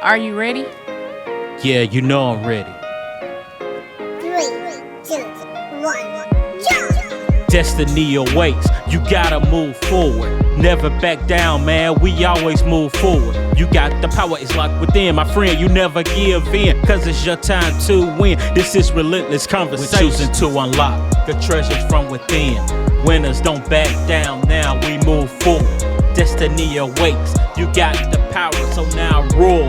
Are you ready? Yeah, you know I'm ready. 3, 2, 1, jump! Destiny awaits, you gotta move forward. Never back down, man, we always move forward. You got the power, it's locked within. My friend, you never give in, cause it's your time to win. This is Relentless Conversation. We're choosing to unlock the treasures from within. Winners don't back down, now we move forward. Destiny awaits, you got the power, so now roar.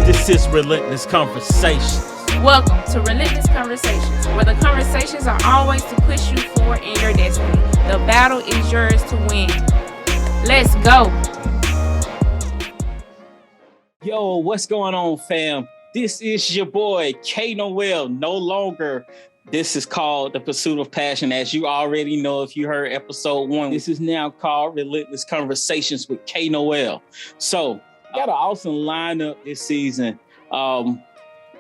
This is Relentless Conversation. Welcome to Relentless Conversations, where the conversations are always to push you forward in your destiny. The battle is yours to win. Let's go. Yo, what's going on, fam? This is your boy, Noel. No longer, this is called The Pursuit of Passion. As you already know, if you heard episode 1, this is now called Relentless Conversations with Noel. So, got an awesome lineup this season.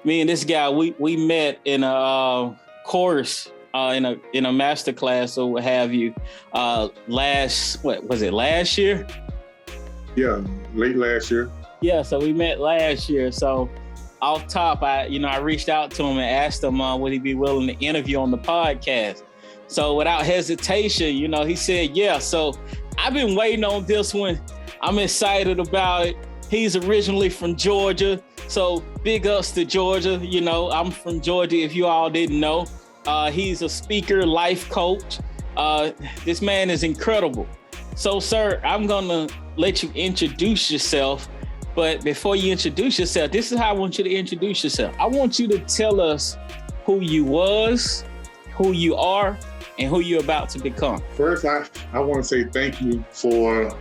Me and this guy, we met in a course, in a master class or what have you, last year? Yeah, late last year. Yeah, so we met last year. So off top, I reached out to him and asked him would he be willing to interview on the podcast. So without hesitation, he said yeah. So I've been waiting on this one. I'm excited about it. He's originally from Georgia, so big ups to Georgia. I'm from Georgia, if you all didn't know. He's a speaker, life coach. This man is incredible. So, sir, I'm gonna let you introduce yourself. But before you introduce yourself, this is how I want you to introduce yourself. I want you to tell us who you was, who you are, and who you're about to become. First, I want to say thank you for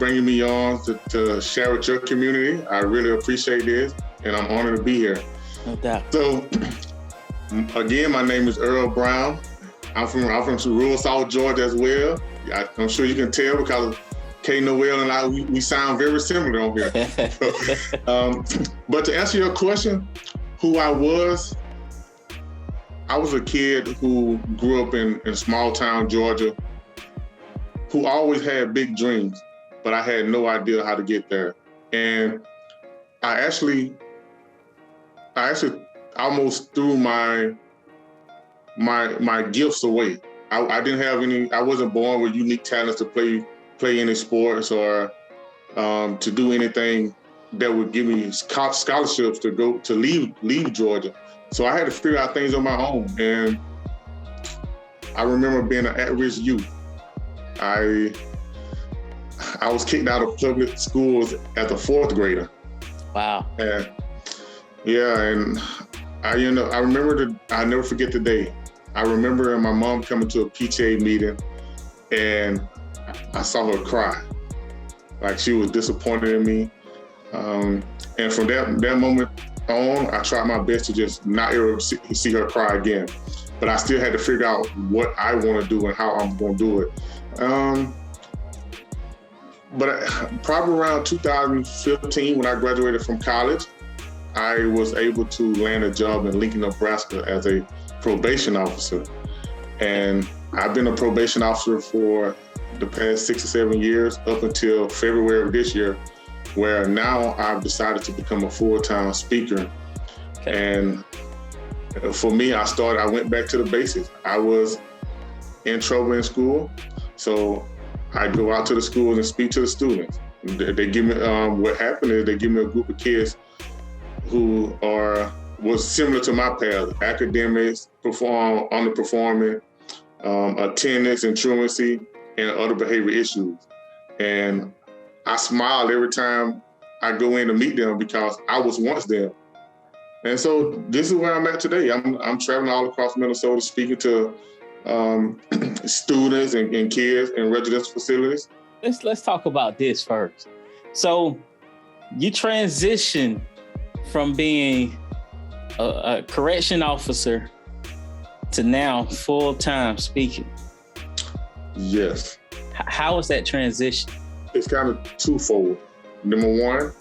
bringing me on to share with your community. I really appreciate this, and I'm honored to be here. No doubt. So, again, my name is Earl Brown. I'm from rural South Georgia as well. I'm sure you can tell because Noel and I, we sound very similar on here. But to answer your question, who I was a kid who grew up in small town Georgia, who always had big dreams, but I had no idea how to get there. And I actually almost threw my gifts away. I didn't have any. I wasn't born with unique talents to play any sports or to do anything that would give me scholarships to leave Georgia. So I had to figure out things on my own. And I remember being an at-risk youth. I was kicked out of public schools as a 4th grader. Wow. And I remember I'll never forget the day. I remember my mom coming to a PTA meeting, and I saw her cry, like she was disappointed in me. And from that moment on, I tried my best to just not ever see her cry again. But I still had to figure out what I want to do and how I'm going to do it. But probably around 2015, when I graduated from college, I was able to land a job in Lincoln, Nebraska as a probation officer. And I've been a probation officer for the past 6 or 7 years up until February of this year, where now I've decided to become a full-time speaker. Okay. And for me, I went back to the basics. I was in trouble in school, so I go out to the schools and speak to the students. They give me, what happened is they give me a group of kids who was similar to my path: academics, underperforming, attendance and truancy, and other behavior issues. And I smile every time I go in to meet them because I was once them. And so this is where I'm at today. I'm traveling all across Minnesota speaking to students and kids in residential facilities. Let's talk about this first. So you transitioned from being a correction officer to now full-time speaking. Yes. How was that transition? It's kind of twofold. Number one,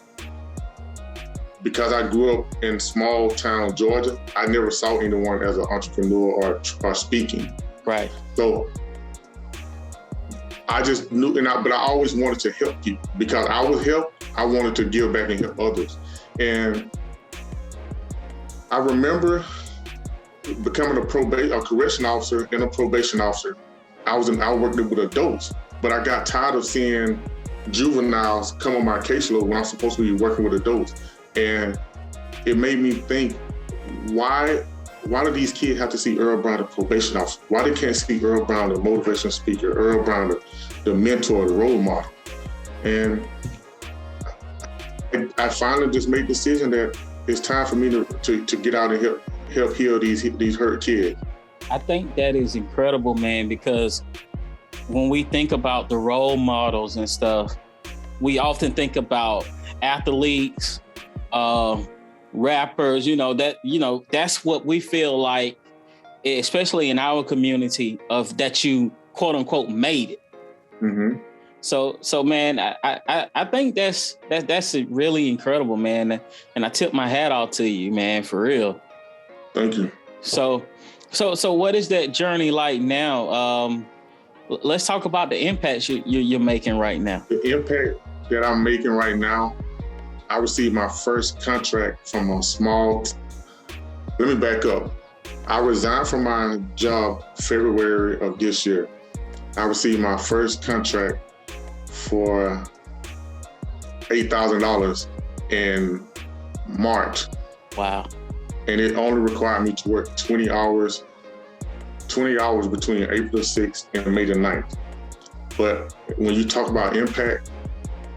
because I grew up in small town Georgia, I never saw anyone as an entrepreneur or speaking. Right. So I just knew, but I always wanted to help people because I was helped. I wanted to give back and help others. And I remember becoming a correction officer and a probation officer. I worked with adults, but I got tired of seeing juveniles come on my caseload when I'm supposed to be working with adults. And it made me think, why do these kids have to see Earl Brown, the probation officer? Why they can't see Earl Brown, the motivational speaker, Earl Brown, the mentor, the role model? And I finally just made the decision that it's time for me to get out and help heal these hurt kids. I think that is incredible, man, because when we think about the role models and stuff, we often think about athletes, rappers, that's what we feel like, especially in our community, of that you quote unquote made it. Mm-hmm. So man, I think that's really incredible, man. And I tip my hat off to you, man, for real. Thank you. So what is that journey like now? Let's talk about the impact you're making right now. The impact that I'm making right now, I received my first contract from a small. Let me back up. I resigned from my job February of this year. I received my first contract for $8,000 in March. Wow. And it only required me to work 20 hours between April 6th and May the 9th. But when you talk about impact,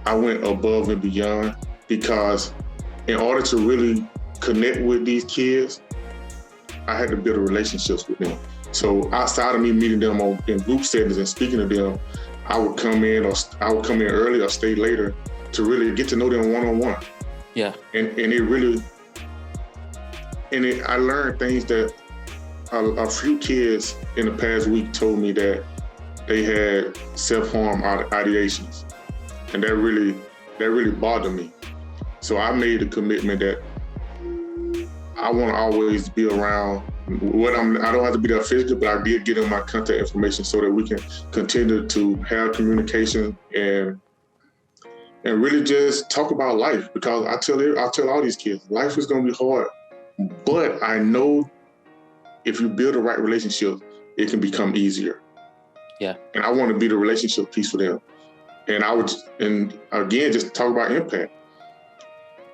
I went above and beyond, because in order to really connect with these kids, I had to build relationships with them. So outside of me meeting them in group settings and speaking to them, I would come in early or stay later to really get to know them one-on-one. Yeah. And I learned things that a few kids in the past week told me that they had self-harm ideations. And that really bothered me. So I made a commitment that I want to always be around. I don't have to be there physically, but I did get them my contact information so that we can continue to have communication and really just talk about life. Because I tell all these kids, life is going to be hard, but I know if you build the right relationship, it can become easier. Yeah. And I want to be the relationship piece for them. And again, just talk about impact.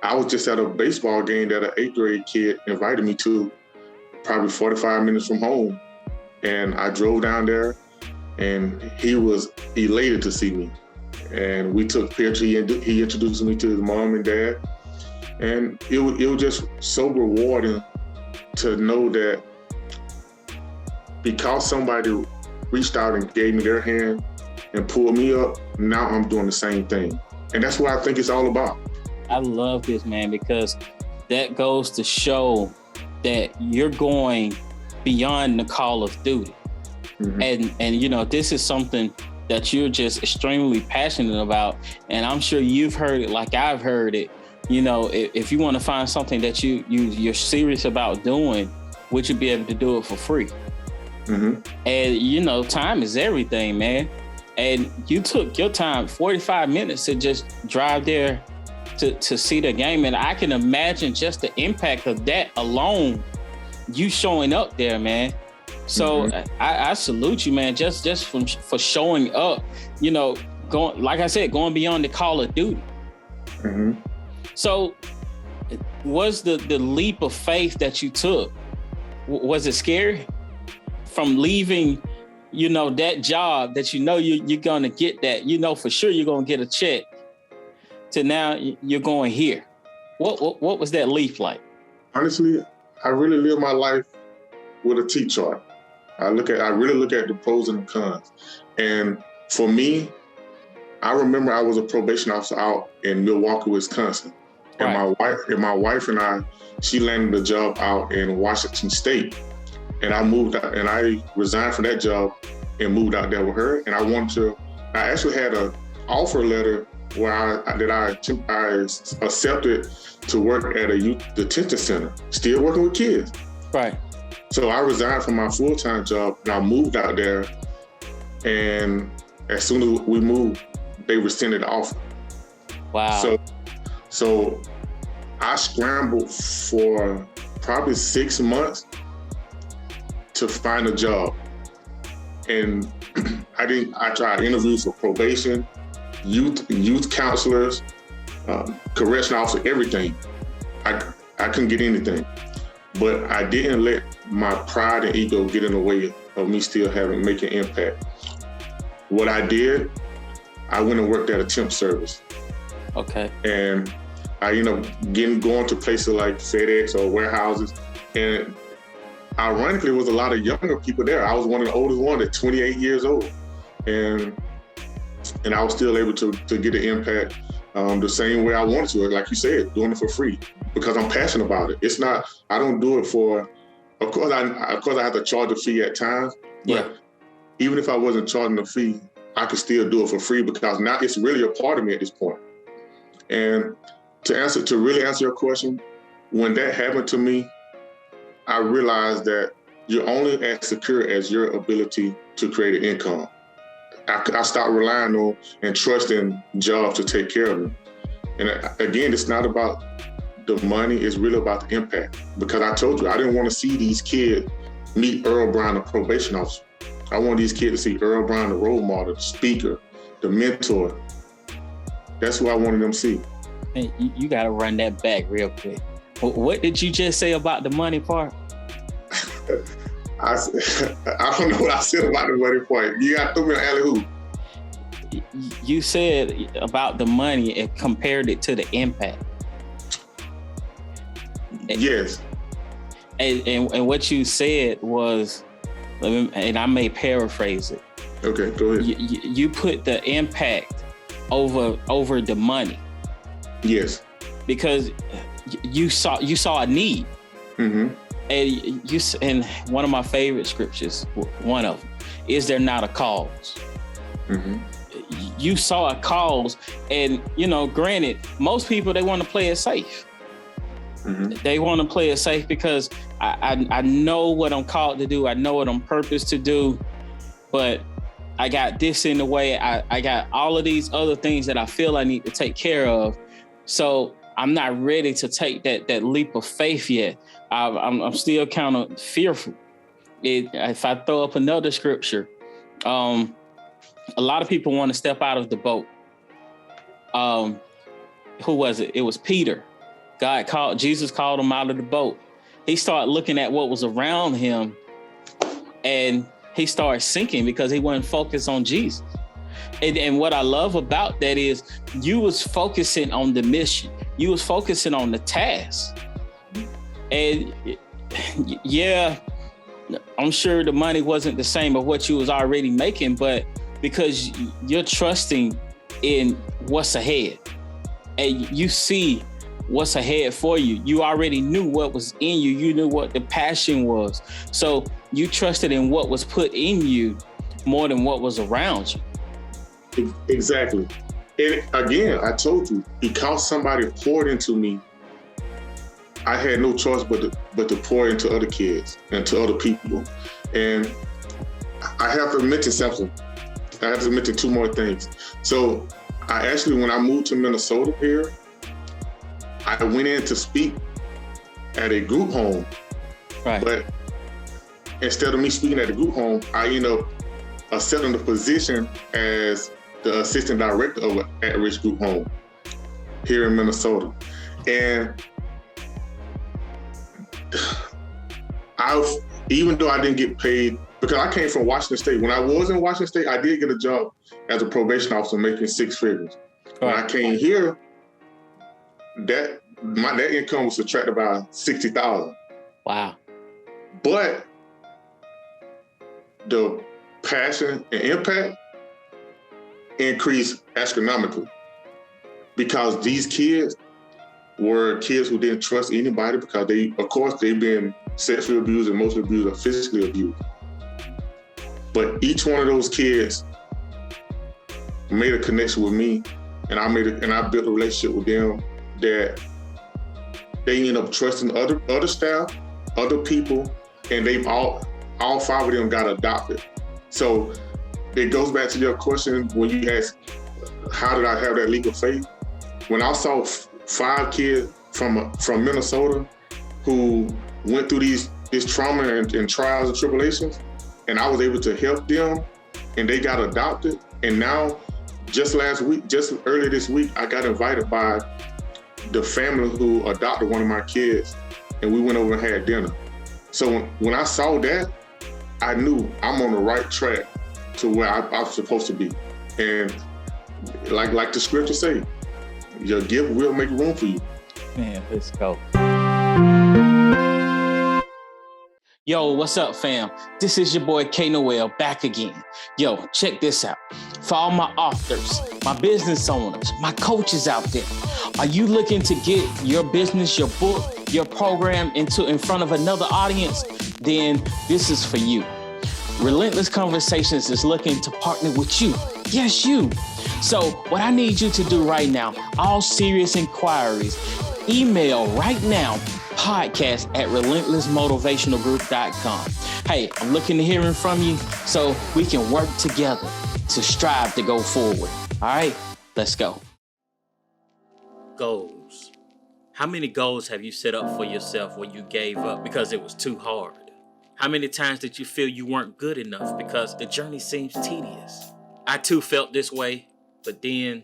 I was just at a baseball game that an 8th grade kid invited me to, probably 45 minutes from home. And I drove down there and he was elated to see me. And we took pictures. He introduced me to his mom and dad. And it was just so rewarding to know that because somebody reached out and gave me their hand and pulled me up, now I'm doing the same thing. And that's what I think it's all about. I love this, man, because that goes to show that you're going beyond the call of duty. Mm-hmm. And this is something that you're just extremely passionate about. And I'm sure you've heard it like I've heard it. If you want to find something that you're serious about doing, would you be able to do it for free? Mm-hmm. And, time is everything, man. And you took your time, 45 minutes, to just drive there to see the game. And I can imagine just the impact of that alone, you showing up there, man. So mm-hmm. I salute you, man, just for showing up, going, like I said, going beyond the call of duty. Mm-hmm. So was the leap of faith that you took, was it scary? From leaving, that job that you're going to get that, for sure you're going to get a check, to now you're going here. What was that leap like? Honestly, I really live my life with a T-chart. I really look at the pros and the cons. And for me, I remember I was a probation officer out in Milwaukee, Wisconsin. And right. my wife and I, she landed a job out in Washington State. And I moved out, and I resigned from that job and moved out there with her. And I actually had an offer letter where I accepted to work at a youth detention center, still working with kids. Right. So I resigned from my full-time job and I moved out there, and as soon as we moved, they rescinded the offer. Wow. So I scrambled for probably 6 months to find a job. And I tried interviews for probation, youth counselors, correctional officer, everything. I couldn't get anything. But I didn't let my pride and ego get in the way of me still making impact. What I did, I went and worked at a temp service. Okay. And I ended up going to places like FedEx or warehouses. And ironically, there was a lot of younger people there. I was one of the oldest ones at 28 years old. And I was still able to get an impact the same way I wanted to. Like you said, doing it for free because I'm passionate about it. It's not, I don't do it for, of course I have to charge a fee at times. Yeah. But even if I wasn't charging a fee, I could still do it for free because now it's really a part of me at this point. And to really answer your question, when that happened to me, I realized that you're only as secure as your ability to create an income. I stopped relying on and trusting jobs to take care of me. And again, it's not about the money, it's really about the impact. Because I told you, I didn't want to see these kids meet Earl Brown, the probation officer. I want these kids to see Earl Brown, the role model, the speaker, the mentor. That's what I wanted them to see. Hey, you got to run that back real quick. What did you just say about the money part? I don't know what I said about the money part. You got to throw me an alley-oop. You said about the money and compared it to the impact. Yes. And what you said was, and I may paraphrase it. Okay, go ahead. You put the impact over the money. Yes. Because you saw a need. Mm-hmm. And one of my favorite scriptures, one of them, is there not a cause? Mm-hmm. You saw a cause, and granted, most people, they want to play it safe. Mm-hmm. They want to play it safe because I know what I'm called to do. I know what I'm purposed to do, but I got this in the way. I got all of these other things that I feel I need to take care of. So I'm not ready to take that leap of faith yet. I'm still kind of fearful. If I throw up another scripture, a lot of people want to step out of the boat. Who was it? It was Peter. Jesus called him out of the boat. He started looking at what was around him, and he started sinking because he wasn't focused on Jesus. And what I love about that is you was focusing on the mission. You was focusing on the task. And yeah, I'm sure the money wasn't the same of what you was already making, but because you're trusting in what's ahead and you see what's ahead for you. You already knew what was in you. You knew what the passion was. So you trusted in what was put in you more than what was around you. Exactly. And again, I told you, because somebody poured into me, I had no choice but to pour into other kids and to other people. And I have to mention something. I have to mention two more things. So I actually, when I moved to Minnesota here, I went in to speak at a group home. Right. But instead of me speaking at a group home, I ended up accepting the position as the assistant director of an at-risk group home here in Minnesota. And even though I didn't get paid, because I came from Washington State. When I was in Washington State, I did get a job as a probation officer making 6 figures. When I came here, that income was subtracted by $60,000. Wow. But the passion and impact increased astronomically because these kids were kids who didn't trust anybody because they've been sexually abused, emotionally abused, or physically abused. But each one of those kids made a connection with me, and I built a relationship with them that they end up trusting other staff, other people, and they've all 5 of them got adopted. So it goes back to your question when you ask, how did I have that leap of faith? When I saw 5 kids from Minnesota who went through this trauma and trials and tribulations, and I was able to help them, and they got adopted. And now, just earlier this week, I got invited by the family who adopted one of my kids, and we went over and had dinner. So when I saw that, I knew I'm on the right track to where I'm supposed to be. And like the scripture say, your gift will make room for you. Man, let's go. Yo, what's up, fam? This is your boy K Noel back again. Yo, check this out. For all my authors, my business owners, my coaches out there, are you looking to get your business, your book, your program in front of another audience? Then this is for you. Relentless Conversations is looking to partner with you. Yes, you. So what I need you to do right now, all serious inquiries, email right now, podcast@relentlessmotivationalgroup.com. Hey, I'm looking to hearing from you so we can work together to strive to go forward. All right, let's go. Goals. How many goals have you set up for yourself where you gave up because it was too hard? How many times did you feel you weren't good enough because the journey seems tedious? I too felt this way, but then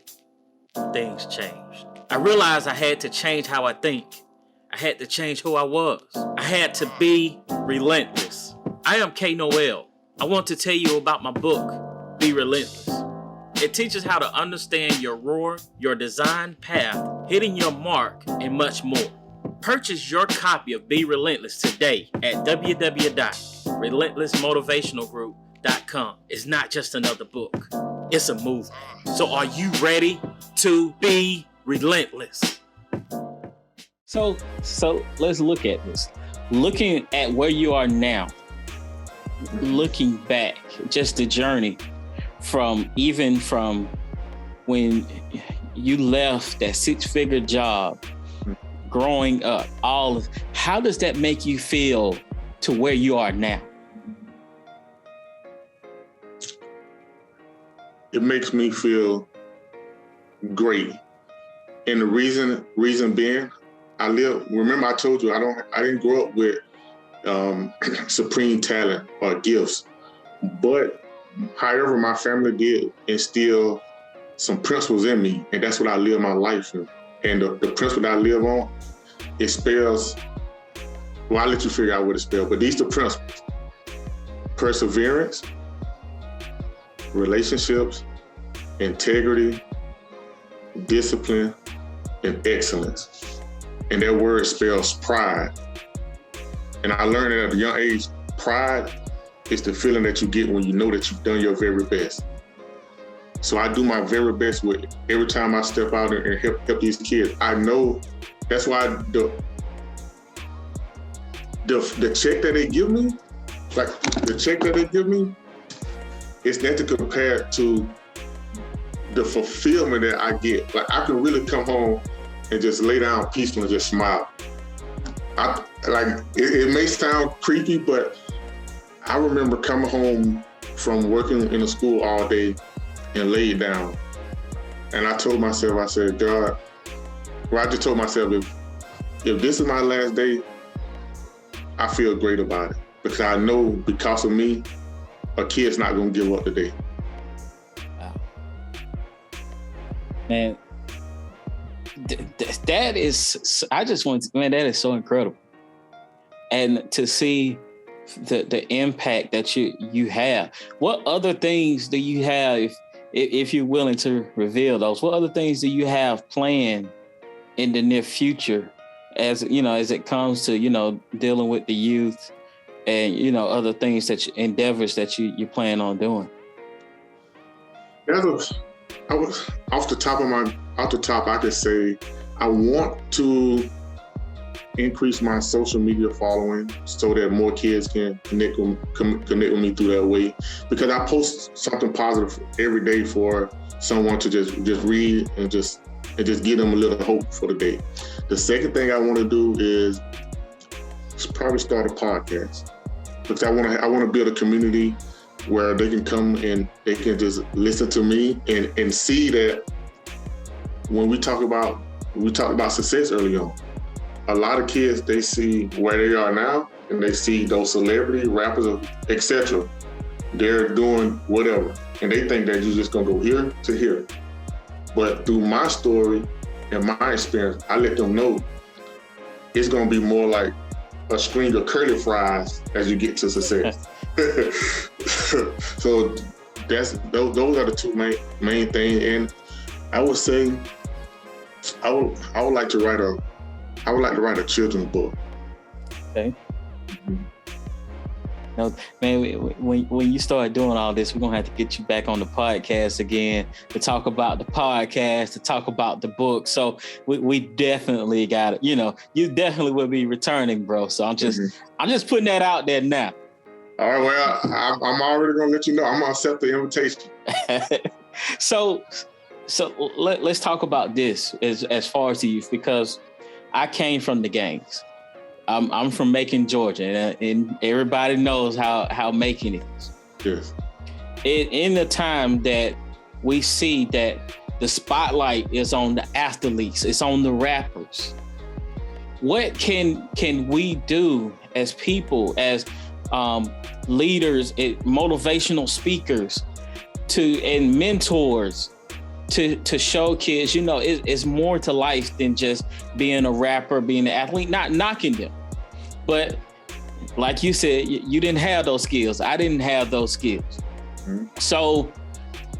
things changed. I realized I had to change how I think. I had to change who I was. I had to be relentless. I am K Noel. I want to tell you about my book, Be Relentless. It teaches how to understand your roar, your design path, hitting your mark, and much more. Purchase your copy of Be Relentless today at www.relentlessmotivationalgroup.com. It's not just another book. It's a movement. So are you ready to be relentless? So let's look at this. Looking at where you are now, looking back, just the journey from when you left that 6-figure job, growing up, how does that make you feel to where you are now? It makes me feel great. And the reason being, remember I told you, I didn't grow up with supreme talent or gifts, but however my family did instill some principles in me, and that's what I live my life in. And the principle that I live on, it spells, well, I'll let you figure out what it spells, but these are the principles: perseverance, relationships, integrity, discipline, and excellence. And that word spells pride. And I learned that at a young age, pride is the feeling that you get when you know that you've done your very best. So I do my very best with it. Every time I step out and help these kids, I know that's why the check that they give me, it's not to compare to the fulfillment that I get. Like, I can really come home and just lay down peaceful and just smile. It may sound creepy, but I remember coming home from working in a school all day and laid down. And I told myself, I said, God, I just told myself, if this is my last day, I feel great about it. Because I know because of me, a kid's not gonna give up today. Wow. Man, that is, that is so incredible. And to see the impact that you have. What other things do you have, if you're willing to reveal those, what other things do you have planned in the near future as it comes to, dealing with the youth and, other things endeavors that you plan on doing? Off the top, I could say I want to increase my social media following so that more kids can connect with me through that way. Because I post something positive every day for someone to just read and just give them a little hope for the day. The second thing I want to do is probably start a podcast, because I want to build a community where they can come and they can just listen to me and see that when we talked about success early on, a lot of kids, they see where they are now and they see those celebrity rappers, etc. They're doing whatever, and they think that you're just gonna go here to here. But through my story and my experience, I let them know it's gonna be more like a string of curly fries as you get to success. So those are the two main things. And I would say I would like to write a children's book. Okay. No, man, when you start doing all this, we're gonna have to get you back on the podcast again to talk about the podcast, to talk about the book. So we definitely got it. You know, you definitely will be returning, bro. So I'm just putting that out there now. All right, well, I'm already gonna let you know. I'm gonna accept the invitation. So let's talk about this as far as the youth, because I came from the gangs. I'm from Macon, Georgia, and everybody knows how Macon is. Yes. In the time that we see that the spotlight is on the athletes, it's on the rappers, what can we do as people, as leaders, motivational speakers, and mentors, to show kids, you know, it's more to life than just being a rapper, being an athlete, not knocking them. But like you said, you didn't have those skills. I didn't have those skills. Mm-hmm. So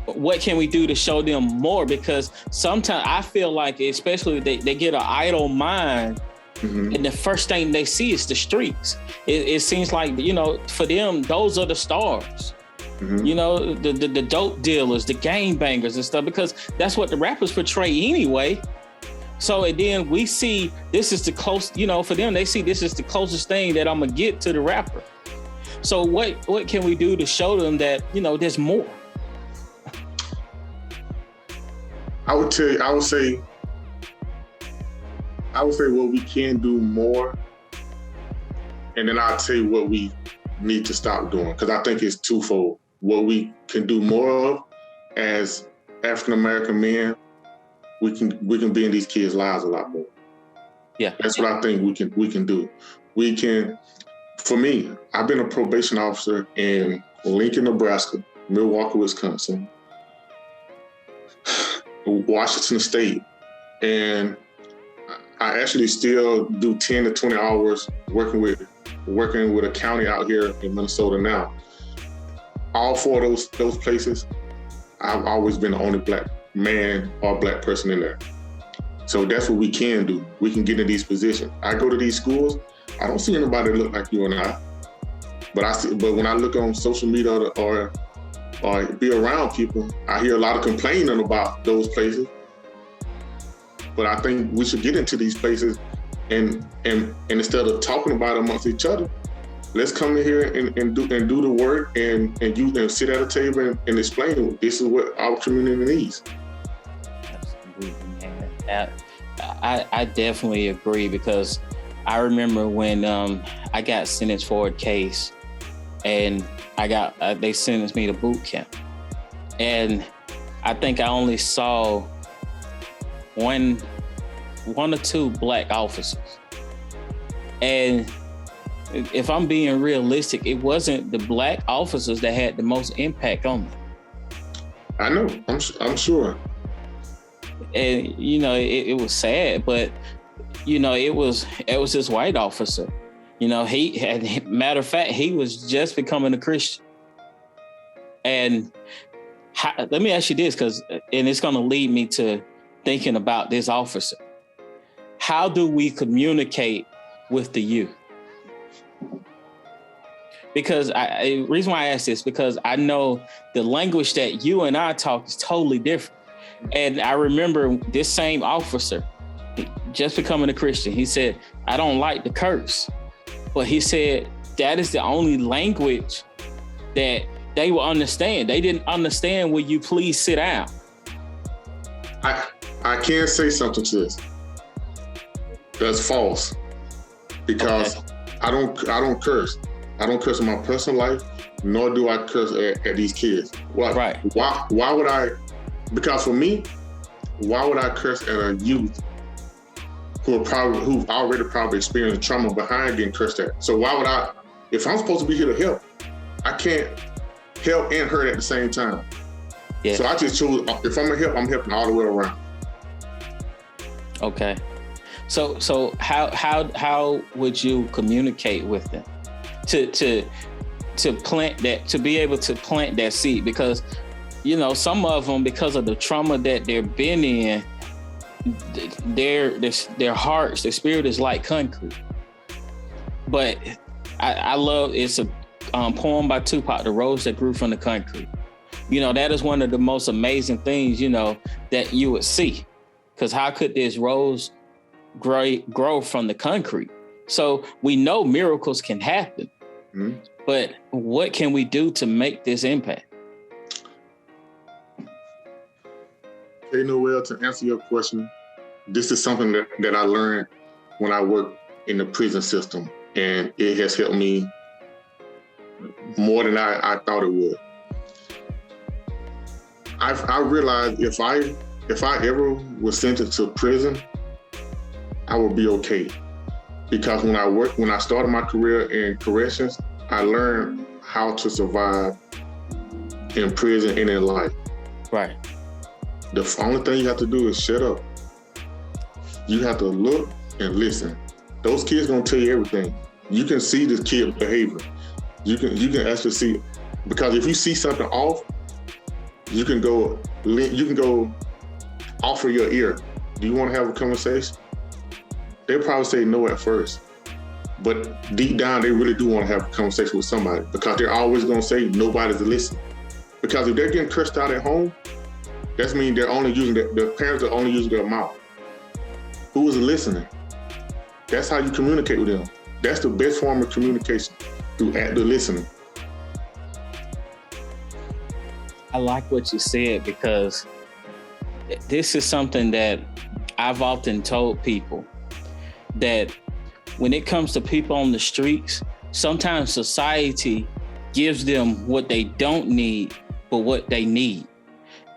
what can we do to show them more? Because sometimes I feel like, especially they get an idle mind, mm-hmm. and the first thing they see is the streets. It seems like, you know, for them, those are the stars. Mm-hmm. You know, the dope dealers, the gang bangers and stuff, because that's what the rappers portray anyway. So and then we see this is the close, you know, for them, they see this is the closest thing that I'm gonna get to the rapper. So what can we do to show them that, you know, there's more? I would say what we can do more, and then I'll tell you what we need to stop doing, because I think it's twofold. What we can do more of as African-American men, we can be in these kids' lives a lot more. Yeah. That's what I think we can do. We can, for me, I've been a probation officer in Lincoln, Nebraska, Milwaukee, Wisconsin, Washington State, and I actually still do 10 to 20 hours working with a county out here in Minnesota now. All four of those places, I've always been the only black man or black person in there. So that's what we can do. We can get in these positions. I go to these schools, I don't see anybody that look like you and I. But when I look on social media or be around people, I hear a lot of complaining about those places. But I think we should get into these places and instead of talking about it amongst each other, let's come in here and do the work and sit at a table and explain this is what our community needs. Absolutely, man. I definitely agree, because I remember when I got sentenced for a case, and they sentenced me to boot camp, and I think I only saw one or two black officers, and if I'm being realistic, it wasn't the black officers that had the most impact on me. I know, I'm sure. And, you know, it was sad, but, you know, it was this white officer. You know, matter of fact, he was just becoming a Christian. And let me ask you this, and it's going to lead me to thinking about this officer. How do we communicate with the youth? Because the reason why I ask this, because I know the language that you and I talk is totally different. And I remember this same officer, just becoming a Christian, he said, I don't like to curse. But he said, that is the only language that they will understand. They didn't understand, will you please sit down? I can't say something to this. That's false. Because okay. I don't curse. I don't curse in my personal life. nor do I curse at these kids. Right. Why would I? Because for me, why would I curse at a youth who've already probably experienced trauma behind getting cursed at? So why would I? If I'm supposed to be here to help, I can't help and hurt at the same time. Yeah. So I just chose, if I'm gonna help, I'm helping all the way around. Okay. So how would you communicate with them to plant that, to be able to plant that seed? Because, you know, some of them, because of the trauma that they've been in, their hearts, their spirit is like concrete. But I love, it's a poem by Tupac, The Rose That Grew from the Concrete. You know, that is one of the most amazing things, you know, that you would see. Because how could this rose grow from the concrete? So we know miracles can happen, but what can we do to make this impact? Hey, Noel, to answer your question, this is something that I learned when I worked in the prison system, and it has helped me more than I thought it would. I realized if I ever was sentenced to prison, I would be okay. Because when I started my career in corrections, I learned how to survive in prison and in life. Right. The only thing you have to do is shut up. You have to look and listen. Those kids gonna tell you everything. You can see this kid behavior. You can actually see, because if you see something off, you can go offer your ear. Do you want to have a conversation? They'll probably say no at first, but deep down they really do want to have a conversation with somebody, because they're always going to say nobody's listening. Because if they're getting cursed out at home, that means they're only using the parents are only using their mouth. Who is listening? That's how you communicate with them. That's the best form of communication, through active listening. I like what you said, because this is something that I've often told people, that when it comes to people on the streets, sometimes society gives them what they don't need, but what they need.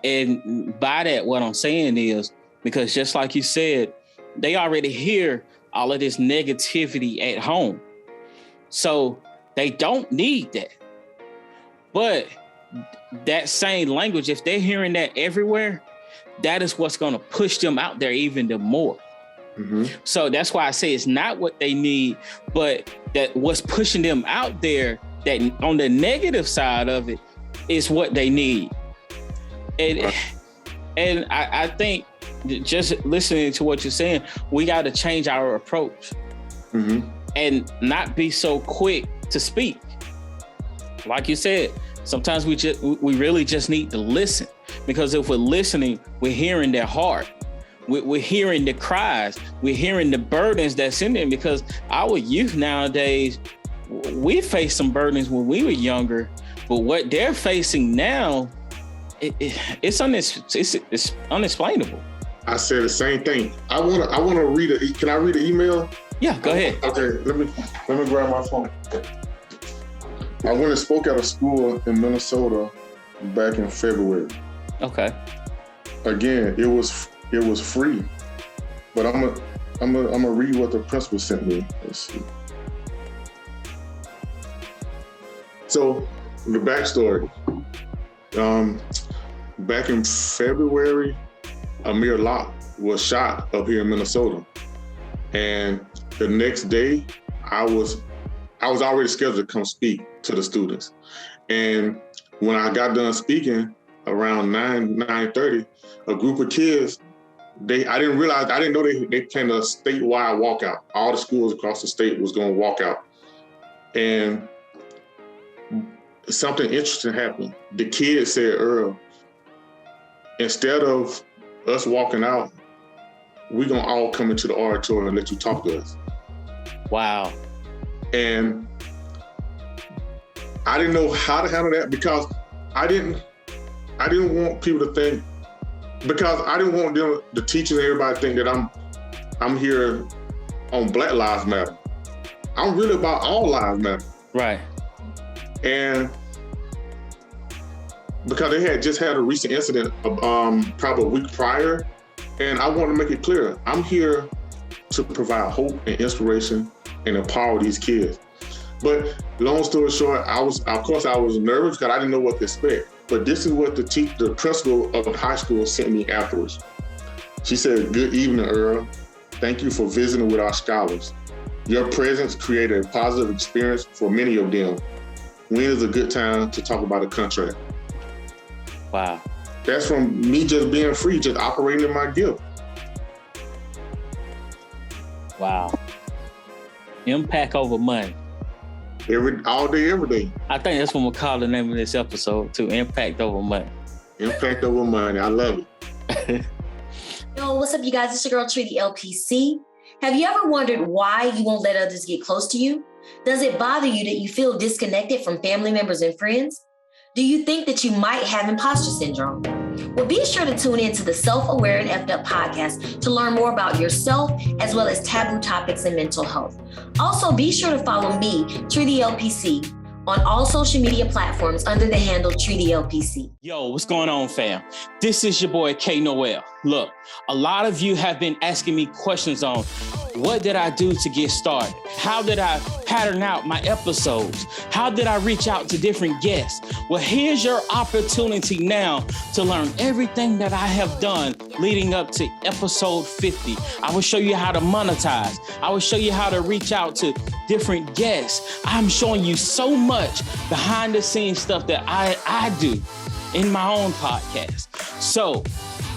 And by that, what I'm saying is, because just like you said, they already hear all of this negativity at home. So they don't need that. But that same language, if they're hearing that everywhere, that is what's going to push them out there even the more. So that's why I say it's not what they need, but that what's pushing them out there, that on the negative side of it, is what they need. And I think just listening to what you're saying, we got to change our approach and not be so quick to speak. Like you said, sometimes we really just need to listen, because if we're listening, we're hearing their heart. We're hearing the cries. We're hearing the burdens that's in them, because our youth nowadays, we faced some burdens when we were younger, but what they're facing now, it's unexplainable. I said the same thing. I want to read can I read an email? Yeah, go ahead. Okay, let me grab my phone. I went and spoke at a school in Minnesota back in February. Okay. Again, it was free, but I'm gonna read what the principal sent me. Let's see. So the backstory. Back in February, Amir Locke was shot up here in Minnesota, and the next day, I was already scheduled to come speak to the students. And when I got done speaking around 9:30, a group of kids, I didn't know they planned a statewide walkout. All the schools across the state was going to walk out. And something interesting happened. The kids said, Earl, instead of us walking out, we're going to all come into the auditorium and let you talk to us. Wow. And I didn't know how to handle that, because I didn't want people to think, because I didn't want the teachers and everybody to think that I'm here on Black Lives Matter. I'm really about all lives matter. Right. And because they had just had a recent incident probably a week prior. And I want to make it clear, I'm here to provide hope and inspiration and empower these kids. But long story short, I was nervous because I didn't know what to expect. But this is what the principal of the high school sent me afterwards. She said, "Good evening, Earl. Thank you for visiting with our scholars. Your presence created a positive experience for many of them. When is a good time to talk about a contract?" Wow. That's from me just being free, just operating in my gift. Wow. Impact over money. All day, every day. I think that's what we'll call the name of this episode too. Impact over money. Impact over money. I love it. Yo, what's up, you guys? It's your girl, Tree, the LPC. Have you ever wondered why you won't let others get close to you? Does it bother you that you feel disconnected from family members and friends? Do you think that you might have imposter syndrome? Well, be sure to tune in to the Self-Aware and Effed Up podcast to learn more about yourself as well as taboo topics in mental health. Also, be sure to follow me, Tree the LPC, on all social media platforms under the handle Tree the LPC. Yo, what's going on, fam? This is your boy, K Noel. Look, a lot of you have been asking me questions on what did I do to get started? How did I pattern out my episodes? How did I reach out to different guests? Well, here's your opportunity now to learn everything that I have done leading up to episode 50. I will show you how to monetize. I will show you how to reach out to different guests. I'm showing you so much behind the scenes stuff that I do in my own podcast. So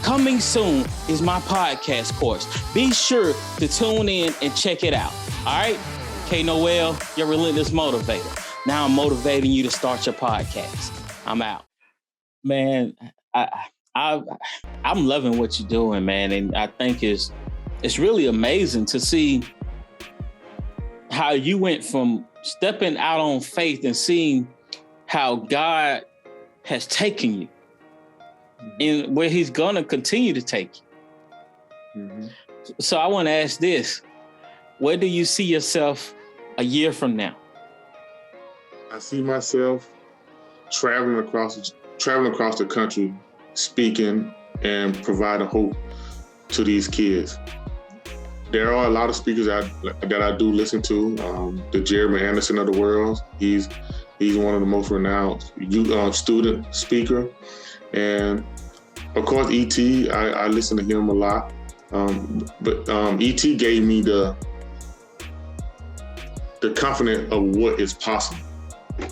coming soon is my podcast course. Be sure to tune in and check it out. All right? K Noel, your relentless motivator. Now I'm motivating you to start your podcast. I'm out. Man, I'm loving what you're doing, man. And I think it's really amazing to see how you went from stepping out on faith and seeing how God has taken you and where he's going to continue to take you. Mm-hmm. So I want to ask this. Where do you see yourself a year from now? I see myself traveling across the country, speaking and providing hope to these kids. There are a lot of speakers that I do listen to. The Jeremy Anderson of the world. He's one of the most renowned student speaker. And of course, E.T., I listen to him a lot. But E.T. gave me the confidence of what is possible.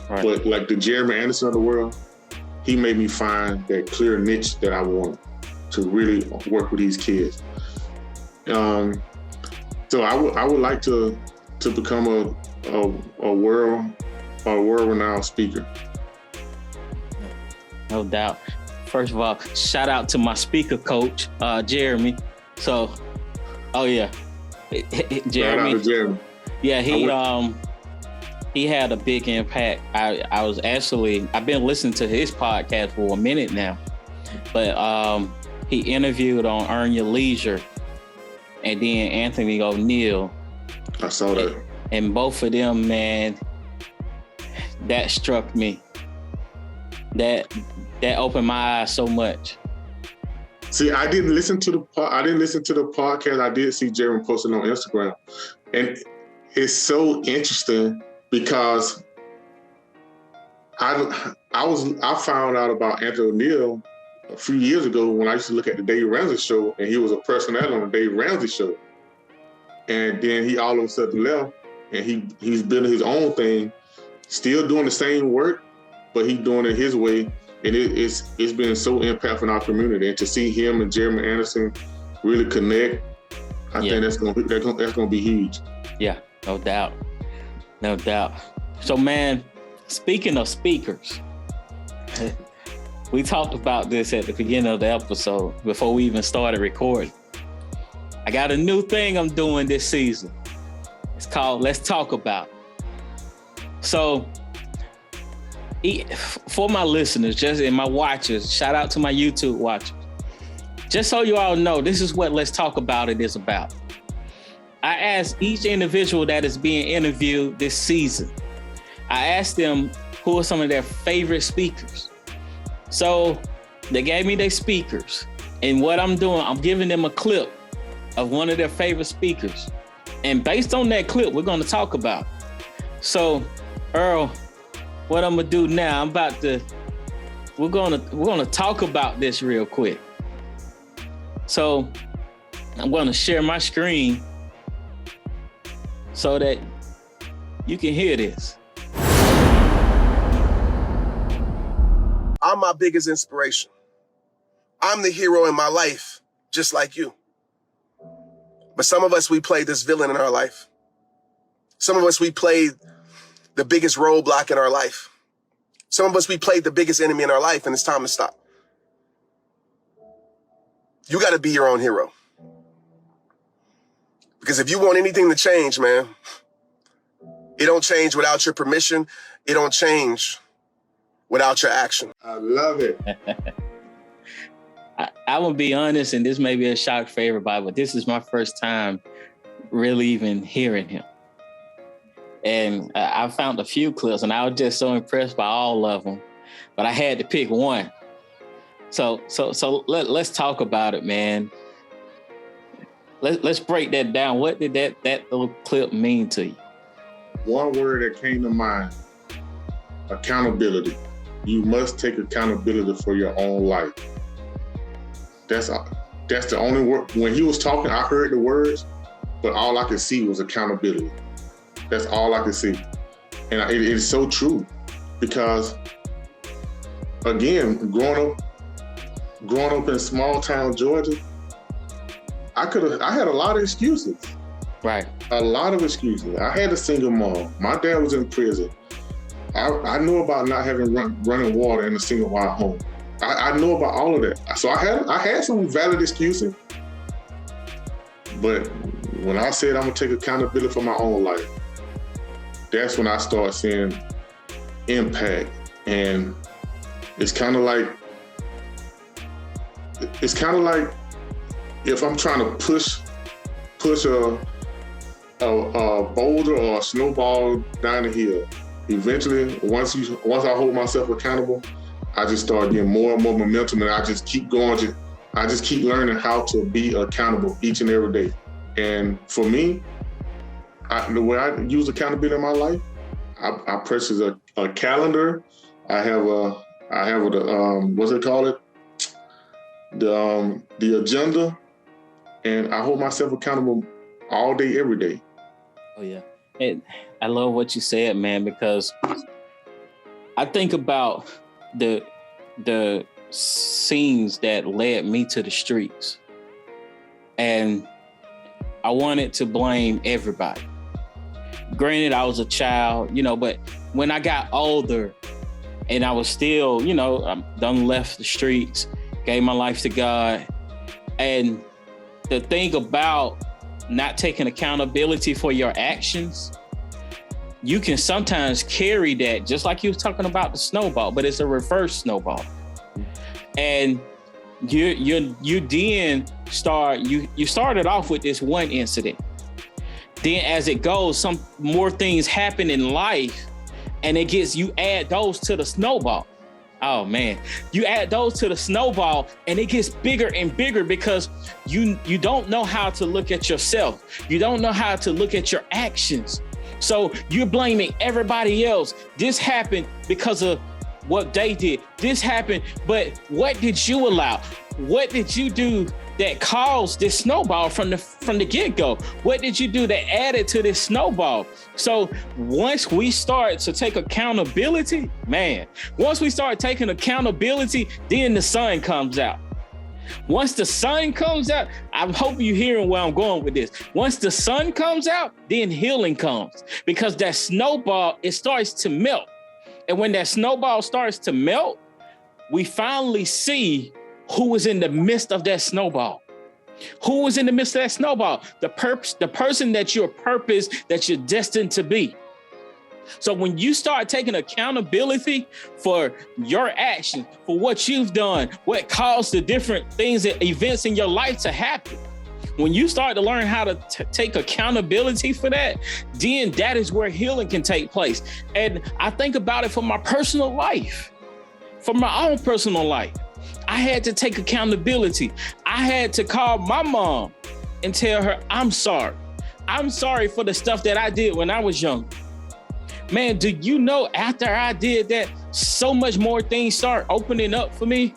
Right. But like the Jeremy Anderson of the world, he made me find that clear niche that I want to really work with these kids. So I would like to become a world-renowned speaker. No doubt. First of all, shout out to my speaker coach, Jeremy. So, oh yeah, Jeremy. Shout out to Jeremy. Yeah, he had a big impact. I've been listening to his podcast for a minute now, but he interviewed on Earn Your Leisure, and then Anthony O'Neill. I saw that. And both of them, man, that struck me. That opened my eyes so much. See, I didn't listen to the podcast. I did see Jeremy posting on Instagram, and it's so interesting because I found out about Anthony O'Neill a few years ago when I used to look at the Dave Ramsey show, and he was a personality on the Dave Ramsey show. And then he all of a sudden left, and he's building his own thing, still doing the same work, but he's doing it his way. And it's been so impactful in our community. And to see him and Jeremy Anderson really connect, I think that's gonna be huge. Yeah, no doubt. No doubt. So man, speaking of speakers, we talked about this at the beginning of the episode before we even started recording. I got a new thing I'm doing this season. It's called Let's Talk About It. So for my listeners, and my watchers, shout out to my YouTube watchers. Just so you all know, this is what Let's Talk About It is about. I asked each individual that is being interviewed this season, I asked them who are some of their favorite speakers. So they gave me their speakers. And what I'm doing, I'm giving them a clip of one of their favorite speakers. And based on that clip, we're going to talk about it. So, Earl, what I'm going to do now, we're going to talk about this real quick. So I'm going to share my screen so that you can hear this. I'm my biggest inspiration. I'm the hero in my life, just like you. But some of us, we play this villain in our life. Some of us, we play the biggest roadblock in our life. Some of us, we played the biggest enemy in our life, and it's time to stop. You got to be your own hero. Because if you want anything to change, man, it don't change without your permission. It don't change without your action. I love it. I will be honest, and this may be a shock for everybody, but this is my first time really even hearing him. And I found a few clips, and I was just so impressed by all of them, but I had to pick one. So let's talk about it, man. Let's break that down. What did that little clip mean to you? One word that came to mind: accountability. You must take accountability for your own life. That's the only word. When he was talking, I heard the words, but all I could see was accountability. That's all I could see. And it is so true, because again, growing up in small town Georgia, I had a lot of excuses. Right. A lot of excuses. I had a single mom. My dad was in prison. I knew about not having running water in a single wide home. I know about all of that. So I had some valid excuses. But when I said I'm gonna take accountability for my own life, that's when I start seeing impact. And it's kind of like if I'm trying to push a boulder or a snowball down the hill, eventually, once I hold myself accountable, I just start getting more and more momentum, and I just keep going. I just keep learning how to be accountable each and every day. And for me, the way I use accountability in my life, I purchase a calendar. I have what's it called? The agenda, and I hold myself accountable all day, every day. Oh yeah, and I love what you said, man, because I think about the scenes that led me to the streets, and I wanted to blame everybody. Granted, I was a child, but when I got older and I was still, I done left the streets, gave my life to God. And the thing about not taking accountability for your actions, you can sometimes carry that, just like you was talking about the snowball, but it's a reverse snowball. And you then you started off with this one incident. Then as it goes, some more things happen in life, and you add those to the snowball. Oh man, you add those to the snowball, and it gets bigger and bigger because you don't know how to look at yourself. You don't know how to look at your actions. So you're blaming everybody else. This happened because of what they did. This happened, but what did you allow? What did you do that caused this snowball from the get-go? What did you do that added to this snowball? So once we start to take accountability, then the sun comes out. Once the sun comes out, I hope you're hearing where I'm going with this. Once the sun comes out, then healing comes, because that snowball, it starts to melt. And when that snowball starts to melt, we finally see who was in the midst of that snowball. Who was in the midst of that snowball? The person that you're destined to be. So when you start taking accountability for your actions, for what you've done, what caused the different things and events in your life to happen, when you start to learn how to take accountability for that, then that is where healing can take place. And I think about it for my personal life. for my own personal life. I had to take accountability. I had to call my mom and tell her, I'm sorry. I'm sorry for the stuff that I did when I was young. Man, do you know after I did that, so much more things start opening up for me?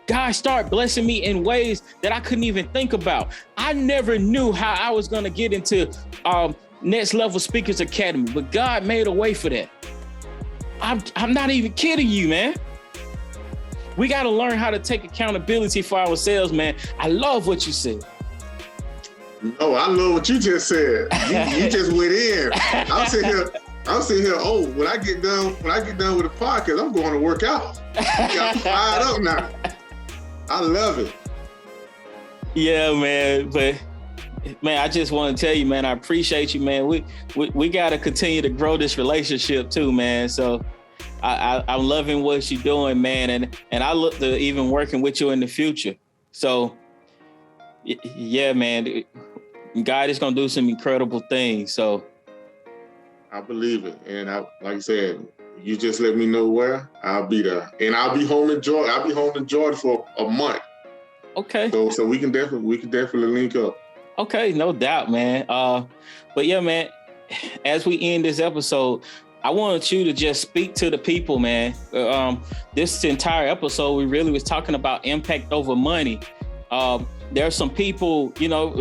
God started blessing me in ways that I couldn't even think about. I never knew how I was going to get into Next Level Speakers Academy, but God made a way for that. I'm not even kidding you, man. We got to learn how to take accountability for ourselves, man. I love what you said. No, I love what you just said. You just went in. I'm sitting here. Oh, when I get done with the podcast, I'm going to work out. I'm fired up now. I love it. Yeah, man. But man, I just want to tell you, man, I appreciate you, man. We got to continue to grow this relationship too, man. So I'm loving what you're doing, man. And I look to even working with you in the future. So yeah, man, God is going to do some incredible things. So I believe it. And like I said, you just let me know where, I'll be there. And I'll be home in Georgia. I'll be home in Georgia for a month. Okay. So we can definitely link up. Okay, no doubt, man. But yeah, man, as we end this episode, I want you to just speak to the people, man. This entire episode, we really was talking about impact over money. There's some people,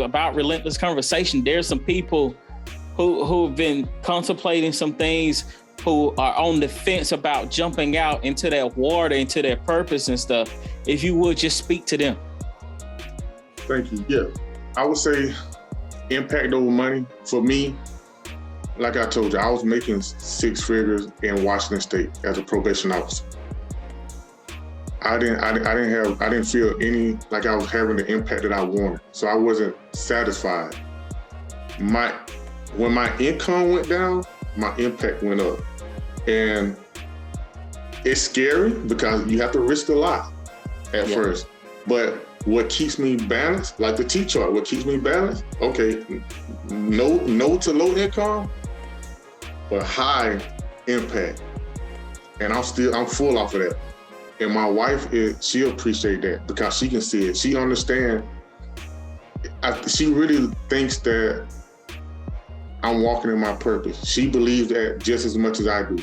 about Relentless Conversation. There's some people who have been contemplating some things, who are on the fence about jumping out into that water, into their purpose and stuff. If you would just speak to them. Thank you. Yeah, I would say impact over money. For me, like I told you, I was making 6 figures in Washington State as a probation officer. I didn't feel any like I was having the impact that I wanted. So I wasn't satisfied. When my income went down, my impact went up. And it's scary because you have to risk a lot at first. But what keeps me balanced, like the T-chart, what keeps me balanced, okay, no to low income, but high impact. And I'm full off of that. And my wife, she'll appreciate that because she can see it. She understands. She really thinks that I'm walking in my purpose. She believes that just as much as I do.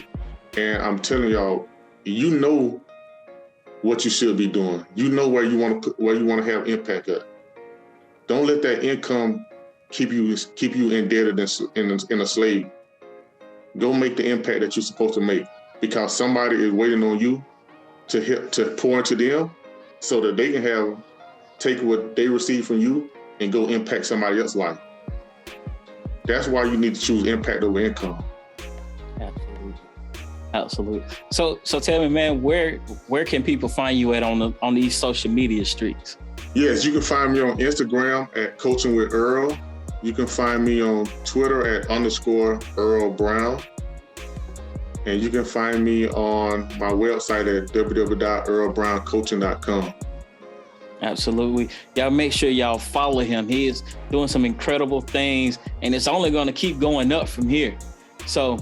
And I'm telling y'all, you know what you should be doing. You know where you want to have impact at. Don't let that income keep you indebted in a slave. Go make the impact that you're supposed to make because somebody is waiting on you to pour into them so that they can take what they receive from you and go impact somebody else's life. That's why you need to choose impact over income. Absolutely. So tell me, man, where can people find you at on these social media streets? Yes, you can find me on Instagram at CoachingWithEarl. You can find me on Twitter at _Earl Brown. And you can find me on my website at www.earlbrowncoaching.com. Absolutely. Y'all make sure y'all follow him. He is doing some incredible things, and it's only going to keep going up from here. So,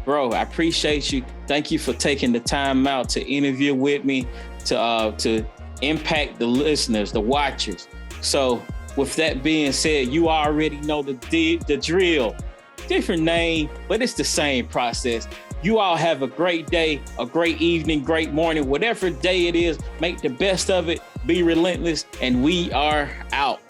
bro, I appreciate you. Thank you for taking the time out to interview with me, to impact the listeners, the watchers. So, with that being said, you already know the drill. Different name, but it's the same process. You all have a great day, a great evening, great morning, whatever day it is, make the best of it, be relentless, and we are out.